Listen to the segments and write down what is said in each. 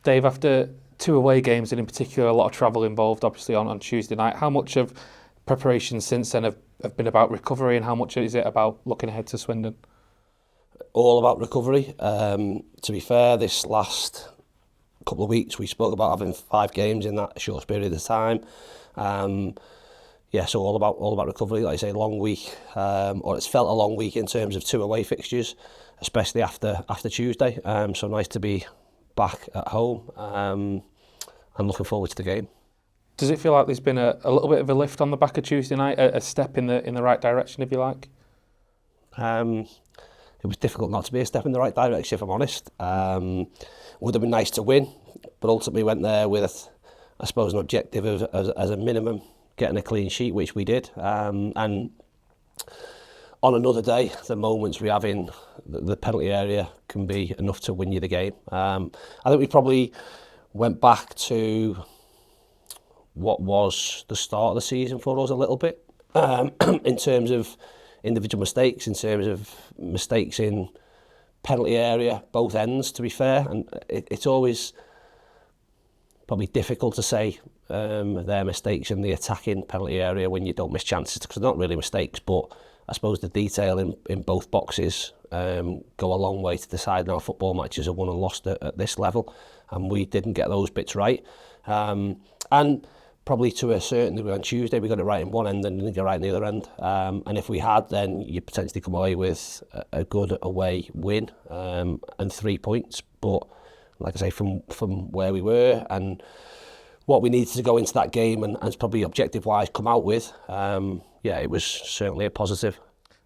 Dave, after two away games and in particular a lot of travel involved obviously on Tuesday night, how much of preparation since then have been about recovery and how much is it about looking ahead to Swindon? All about recovery. To be fair, this last couple of weeks we spoke about having 5 games in that short period of time. So all about recovery. Like I say, long week, or it's felt a long week in terms of 2 away fixtures, especially after Tuesday. So nice to be back at home and looking forward to the game. Does it feel like there's been a little bit of a lift on the back of Tuesday night, a step in the right direction, if you like? It was difficult not to be a step in the right direction, if I'm honest. Would have been nice to win, but ultimately went there with, I suppose, an objective of, as a minimum, getting a clean sheet, which we did. And on another day, the moments we have in the penalty area can be enough to win you the game. I think we probably went back to what was the start of the season for us a little bit, in terms of individual mistakes, in terms of mistakes in penalty area, both ends, to be fair. And it's always probably difficult to say their mistakes in the attacking penalty area when you don't miss chances, because they're not really mistakes, but I suppose the detail in both boxes go a long way to deciding how football matches are won and lost at this level, and we didn't get those bits right. And probably to a certain degree on Tuesday we got it right in one end and didn't get it right in the other end. And if we had, then you potentially come away with a good away win and 3 points. But like I say, from where we were and what we needed to go into that game and probably objective-wise come out with, it was certainly a positive.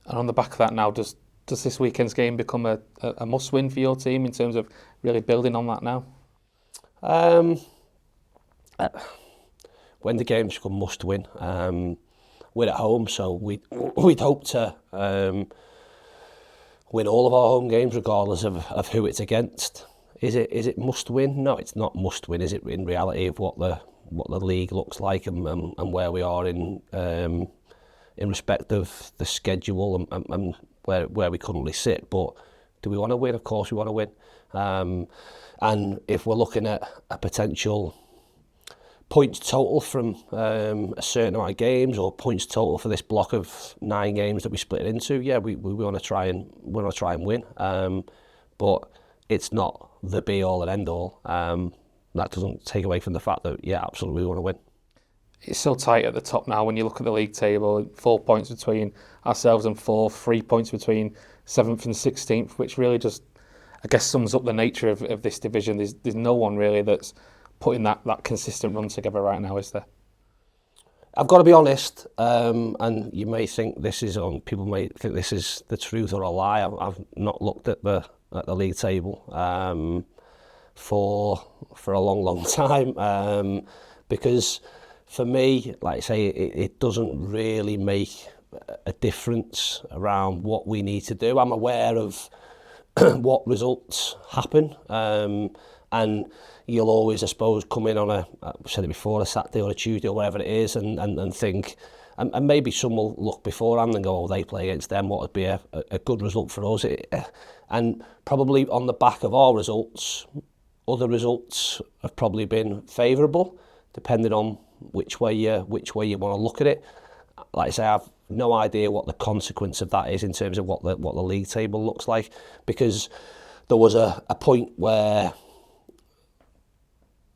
And on the back of that now, does this weekend's game become a must-win for your team in terms of really building on that now? When the games become must-win, we're at home, so we'd hope to win all of our home games regardless of who it's against. Is it must-win? No, it's not must-win. Is it in reality of what the league looks like and where we are in respect of the schedule and where we currently sit? But do we want to win? Of course we want to win. And if we're looking at a potential points total from a certain amount of games, or points total for this block of 9 games that we split it into, we want to try and win. But it's not the be all and end all. That doesn't take away from the fact that absolutely we want to win. It's so tight at the top now when you look at the league table. 4 points between ourselves and 4th, 3 points between 7th and 16th, which really just, I guess, sums up the nature of this division. There's no one really that's putting that consistent run together right now, is there? I've got to be honest, and you may think people may think this is the truth or a lie. I've not looked at the league table for a long time, because for me, like I say, it doesn't really make a difference around what we need to do. I'm aware of what results happen, and you'll always, I suppose, come in on I've said it before, a Saturday or a Tuesday or whatever it is, and think, and maybe some will look beforehand and go, they play against them, what would be a good result for us? And probably on the back of our results, other results have probably been favourable, depending on which way you want to look at it. Like I say, I've no idea what the consequence of that is in terms of what the league table looks like, because there was a point where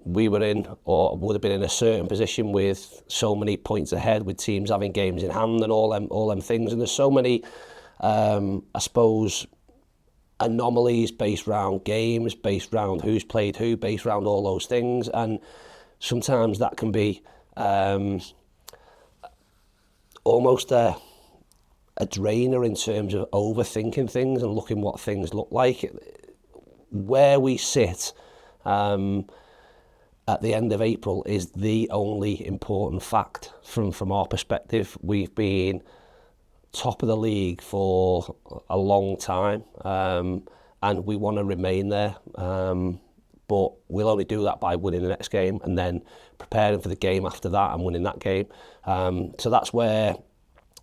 we were in, or would have been in, a certain position with so many points ahead, with teams having games in hand and all them things, and there's so many I suppose anomalies based around games, based around who's played who, based around all those things, and sometimes that can be almost a drainer in terms of overthinking things and looking what things look like. Where we sit at the end of April is the only important fact from our perspective. We've been top of the league for a long time, and we want to remain there. But we'll only do that by winning the next game and then preparing for the game after that and winning that game. So that's where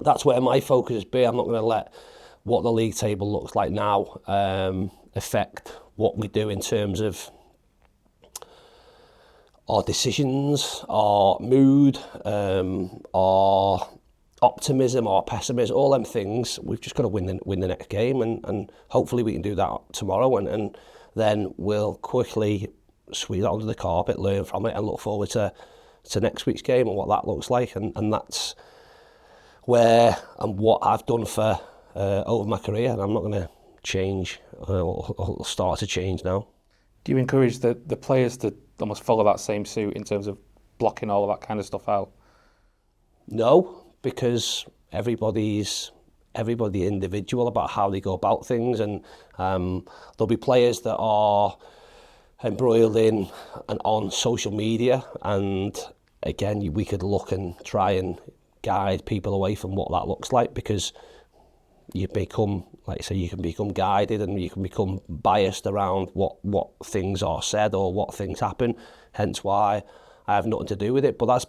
my focus has been. I'm not going to let what the league table looks like now affect what we do in terms of our decisions, our mood, our optimism or pessimism, all them things, we've just got to win the next game, and hopefully we can do that tomorrow, and then we'll quickly sweep that under the carpet, learn from it, and look forward to next week's game and what that looks like, and that's where and what I've done for over my career, and I'm not going to change or start to change now. Do you encourage the players to almost follow that same suit in terms of blocking all of that kind of stuff out? No, because everybody's individual about how they go about things, and there'll be players that are embroiled in and on social media, and again we could look and try and guide people away from what that looks like, because you become, like I say, you can become guided and you can become biased around what things are said or what things happen, hence why I have nothing to do with it. But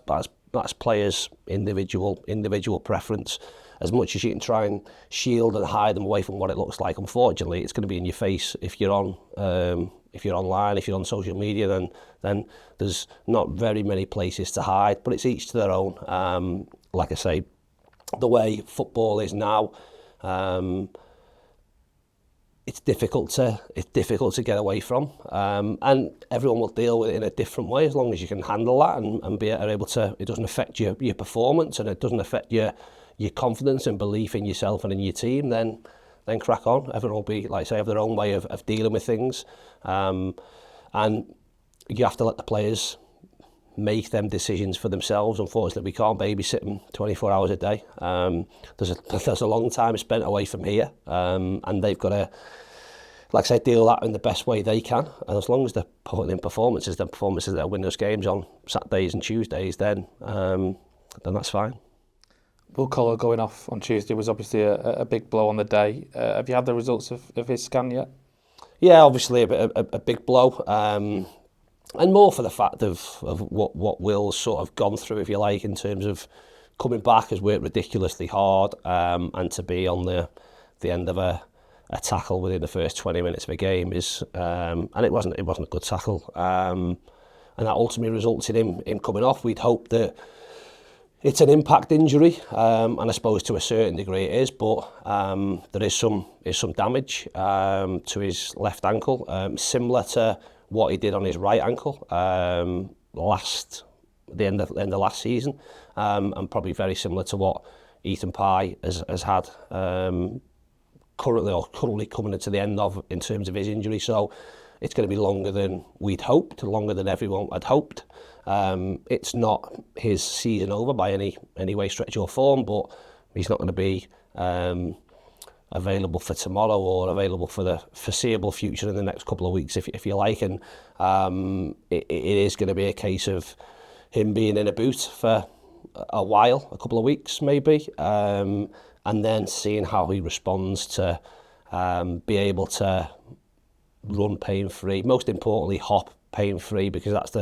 that's players' individual preference. As much as you can try and shield and hide them away from what it looks like, unfortunately, it's going to be in your face if you're on, if you're online, if you're on social media. Then there's not very many places to hide. But it's each to their own. Like I say, the way football is now, it's difficult to get away from, and everyone will deal with it in a different way. As long as you can handle that and be able to, it doesn't affect your performance and it doesn't affect your confidence and belief in yourself and in your team, then crack on. Everyone will be, like I say, have their own way of dealing with things, and you have to let the players make them decisions for themselves. Unfortunately, we can't babysit them 24 hours a day. There's a long time spent away from here, and they've got to, like I say, deal that in the best way they can. And as long as they're putting in performances that win those games on Saturdays and Tuesdays, then that's fine. Will Collar going off on Tuesday was obviously a big blow on the day. Have you had the results of his scan yet? Yeah, obviously a big blow. And more for the fact of what Will's sort of gone through, if you like, in terms of coming back, has worked ridiculously hard, and to be on the end of a tackle within the first 20 minutes of a game is, and it wasn't a good tackle, and that ultimately resulted in him coming off. We'd hope that it's an impact injury, and I suppose to a certain degree it is, but there is some damage to his left ankle, similar to what he did on his right ankle the end of last season, and probably very similar to what Ethan Pye has had currently coming into the end of in terms of his injury. So it's going to be longer than we'd hoped, longer than everyone had hoped. It's not his season over by any way, stretch or form, but he's not going to be available for tomorrow or available for the foreseeable future in the next couple of weeks, if you like. And it is going to be a case of him being in a boot for a while, a couple of weeks maybe, and then seeing how he responds to be able to run pain-free, most importantly hop pain-free, because that's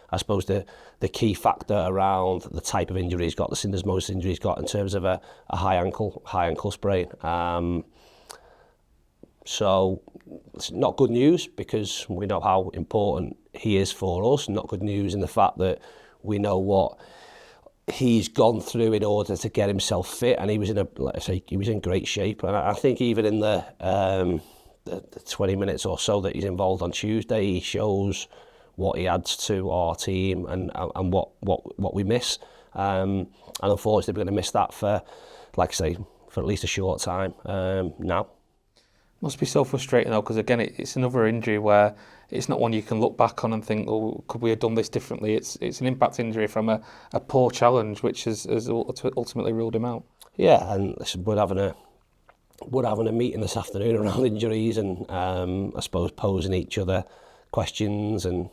I suppose the key factor around the type of injury he's got, the syndesmosis injury he's got in terms of a high ankle sprain. So it's not good news because we know how important he is for us. Not good news in the fact that we know what he's gone through in order to get himself fit, and he was in great shape. And I think even in the 20 minutes or so that he's involved on Tuesday, he shows what he adds to our team and what we miss. And unfortunately, we're going to miss that for, like I say, for at least a short time now. Must be so frustrating though, because again, it's another injury where it's not one you can look back on and think, oh, could we have done this differently? It's an impact injury from a poor challenge, which has ultimately ruled him out. Yeah, and listen, we're having a meeting this afternoon around injuries, and I suppose posing each other questions and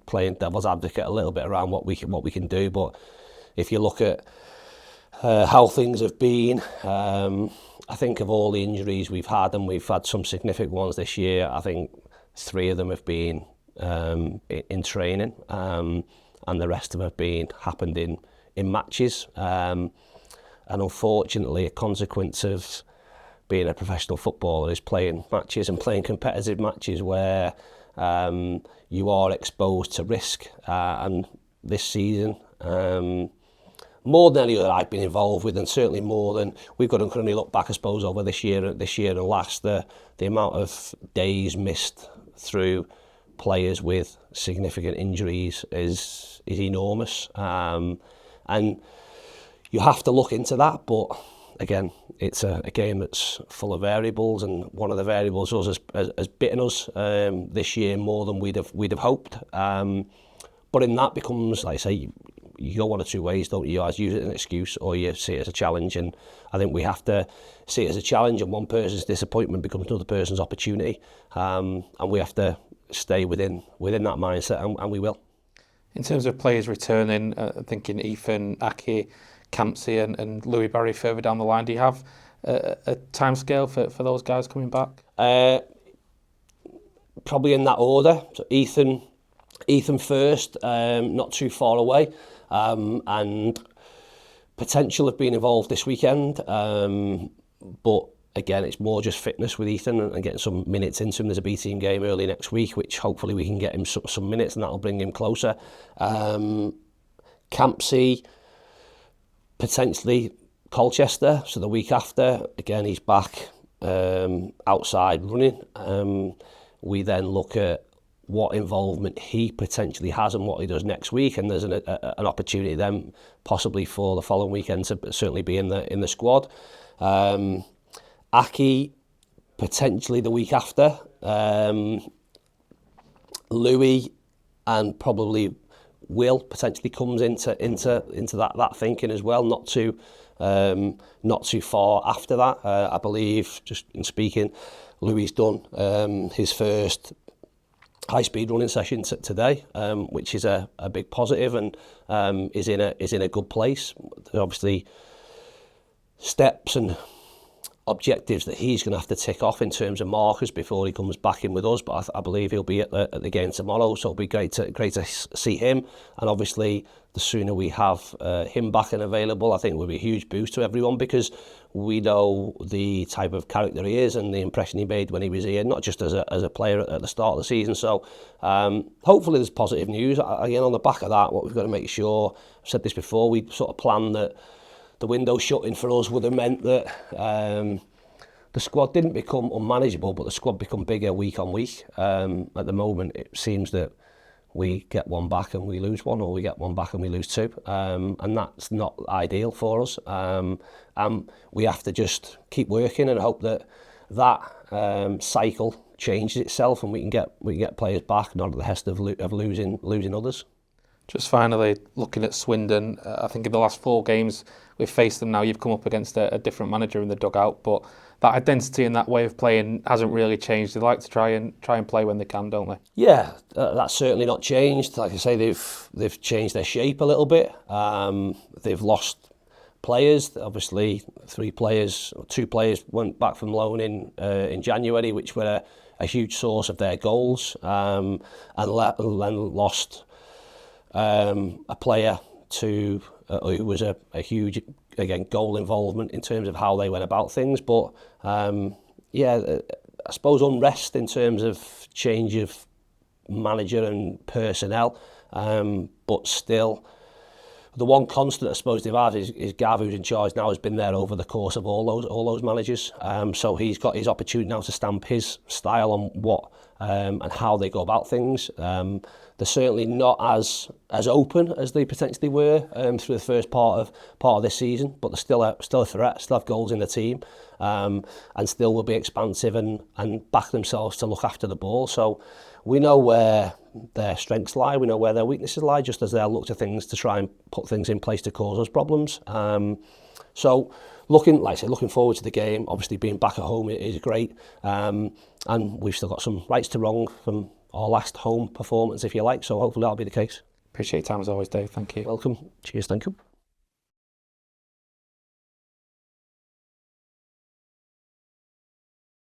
playing devil's advocate a little bit around what we can do. But if you look at how things have been, I think of all the injuries we've had, and we've had some significant ones this year, I think 3 of them have been in training, and the rest of them have happened in matches. And unfortunately, a consequence of being a professional footballer is playing matches and playing competitive matches where you are exposed to risk. And this season, more than any other I've been involved with, and certainly more than we've got to currently look back, I suppose, over this year and last, the amount of days missed through players with significant injuries is enormous, and you have to look into that. But again, it's a game that's full of variables, and one of the variables has bitten us this year more than we'd have hoped. But in that becomes, like I say, you go one or two ways, don't you? You either use it as an excuse or you see it as a challenge, and I think we have to see it as a challenge, and one person's disappointment becomes another person's opportunity, and we have to stay within that mindset, and we will. In terms of players returning, thinking Ethan, Aki, Campsey and Louis Barry further down the line, do you have a timescale for those guys coming back? Probably in that order. So Ethan first, not too far away, and potential of being involved this weekend, but again, it's more just fitness with Ethan and getting some minutes into him. There's a B-team game early next week, which hopefully we can get him some minutes, and that'll bring him closer. Campsey, potentially Colchester, so the week after, again, he's back outside running. We then look at what involvement he potentially has and what he does next week, and there's an opportunity then possibly for the following weekend to certainly be in the squad. Aki, potentially the week after. Louis and probably Will potentially comes into that thinking as well. Not too far after that. I believe, just in speaking, Louis done his first high-speed running session today, which is a big positive, and is in a good place. There's obviously steps and objectives that he's going to have to tick off in terms of markers before he comes back in with us, but I believe he'll be at the game tomorrow, so it'll be great to see him. And obviously the sooner we have him back and available, I think it will be a huge boost to everyone, because we know the type of character he is and the impression he made when he was here, not just as a player at the start of the season. So hopefully there's positive news. Again, on the back of that, what we've got to make sure, I've said this before, we sort of planned that the window shutting for us would have meant that the squad didn't become unmanageable, but the squad become bigger week on week. At the moment, it seems that we get one back and we lose one, or we get one back and we lose two, and that's not ideal for us. And we have to just keep working and hope that cycle changes itself, and we can get players back, not at the behest of losing others. Just finally, looking at Swindon, I think in the last 4 games we've faced them now, you've come up against a different manager in the dugout, but that identity and that way of playing hasn't really changed. They like to try and play when they can, don't they? Yeah, that's certainly not changed. Like I say, they've changed their shape a little bit. They've lost players. Obviously, 2 players went back from loan in January, which were a huge source of their goals, and then lost a player who was a huge, again, goal involvement in terms of how they went about things. But I suppose unrest in terms of change of manager and personnel, but still the one constant I suppose they've had is Gav, who's in charge now, has been there over the course of all those managers. So he's got his opportunity now to stamp his style on what and how they go about things. They're certainly not as open as they potentially were through the first part of this season, but they're still a threat, still have goals in the team, and still will be expansive and back themselves to look after the ball. So we know where their strengths lie, we know where their weaknesses lie, just as they'll look to things to try and put things in place to cause us problems. So looking forward to the game. Obviously being back at home is great, and we've still got some rights to wrong from our last home performance, if you like, so hopefully that'll be the case. Appreciate your time as always, Dave. Thank you. Welcome. Cheers. Thank you.